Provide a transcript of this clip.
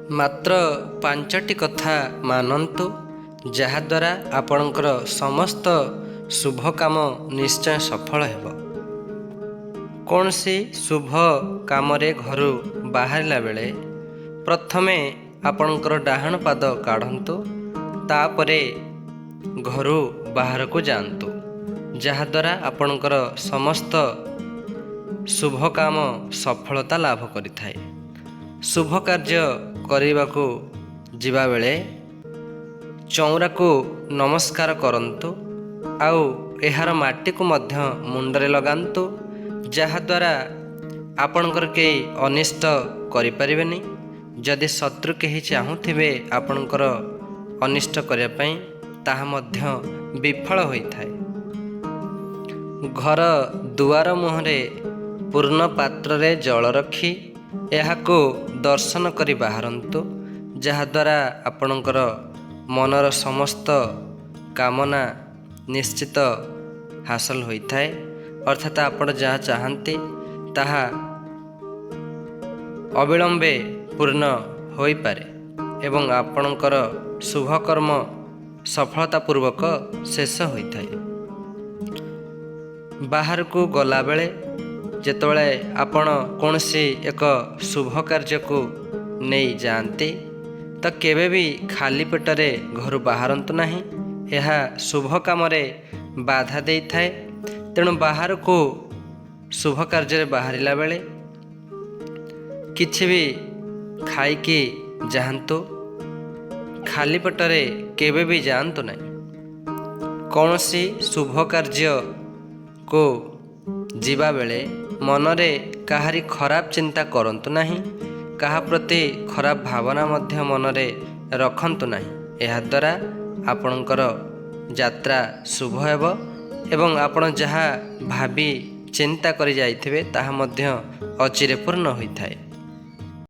ମାତ୍ର 5ଟି କଥା ମାନନ୍ତୁ, ଯାହାଦ୍ୱାରା ଆପଣଙ୍କର ସମସ୍ତ ଶୁଭ କାମ ନିଶ୍ଚୟ ସଫଳ ହେବ। କୌଣସି ଶୁଭ କାମରେ ଘରୁ ବାହାରିଲା ବେଳେ ପ୍ରଥମେ ଆପଣଙ୍କର ଡାହାଣ ପାଦ କାଢ଼ନ୍ତୁ, ତାପରେ ଘରୁ ବାହାରକୁ ଯାଆନ୍ତୁ, ଯାହାଦ୍ୱାରା ଆପଣଙ୍କର ସମସ୍ତ ଶୁଭ କାମ ସଫଳତା ଲାଭ କରିଥାଏ। ଶୁଭ କାର୍ଯ୍ୟ କରିବାକୁ ଯିବାବେଳେ ଚଉଁରାକୁ ନମସ୍କାର କରନ୍ତୁ, ଆଉ ଏହାର ମାଟିକୁ ମଧ୍ୟ ମୁଣ୍ଡରେ ଲଗାନ୍ତୁ, ଯାହାଦ୍ୱାରା ଆପଣଙ୍କର କେହି ଅନିଷ୍ଟ କରିପାରିବେନି। ଯଦି ଶତ୍ରୁ କେହି ଚାହୁଁଥିବେ ଆପଣଙ୍କର ଅନିଷ୍ଟ କରିବା ପାଇଁ, ତାହା ମଧ୍ୟ ବିଫଳ ହୋଇଥାଏ। ଘର ଦୁଆର ମୁହଁରେ ପୂର୍ଣ୍ଣ ପାତ୍ରରେ ଜଳ ରଖି ଏହାକୁ ଦର୍ଶନ କରି ବାହାରନ୍ତୁ, ଯାହାଦ୍ୱାରା ଆପଣଙ୍କର ମନର ସମସ୍ତ କାମନା ନିଶ୍ଚିତ ହାସଲ ହୋଇଥାଏ। ଅର୍ଥାତ୍ ଆପଣ ଯାହା ଚାହାନ୍ତି ତାହା ଅବିଳମ୍ବେ ପୂର୍ଣ୍ଣ ହୋଇପାରେ ଏବଂ ଆପଣଙ୍କର ଶୁଭକର୍ମ ସଫଳତାପୂର୍ବକ ଶେଷ ହୋଇଥାଏ। ବାହାରକୁ ଗଲାବେଳେ ଯେତେବେଳେ ଆପଣ କୌଣସି ଏକ ଶୁଭ କାର୍ଯ୍ୟକୁ ନେଇ ଯାଆନ୍ତି, ତ କେବେ ବି ଖାଲି ପେଟରେ ଘରୁ ବାହାରନ୍ତୁ ନାହିଁ। ଏହା ଶୁଭ କାମରେ ବାଧା ଦେଇଥାଏ। ତେଣୁ ବାହାରକୁ ଶୁଭ କାର୍ଯ୍ୟରେ ବାହାରିଲା ବେଳେ କିଛି ବି ଖାଇକି ଯାଆନ୍ତୁ, ଖାଲି ପେଟରେ କେବେ ବି ଯାଆନ୍ତୁ ନାହିଁ। କୌଣସି ଶୁଭ କାର୍ଯ୍ୟକୁ ଯିବାବେଳେ ମନରେ କାହାରି ଖରାପ ଚିନ୍ତା କରନ୍ତୁ ନାହିଁ, କାହା ପ୍ରତି ଖରାପ ଭାବନା ମଧ୍ୟ ମନରେ ରଖନ୍ତୁ ନାହିଁ। ଏହାଦ୍ୱାରା ଆପଣଙ୍କର ଯାତ୍ରା ଶୁଭ ହେବ ଏବଂ ଆପଣ ଯାହା ଭାବି ଚିନ୍ତା କରି ଯାଇଥିବେ ତାହା ମଧ୍ୟ ଅଚିରେ ପୂର୍ଣ୍ଣ ହୋଇଥାଏ।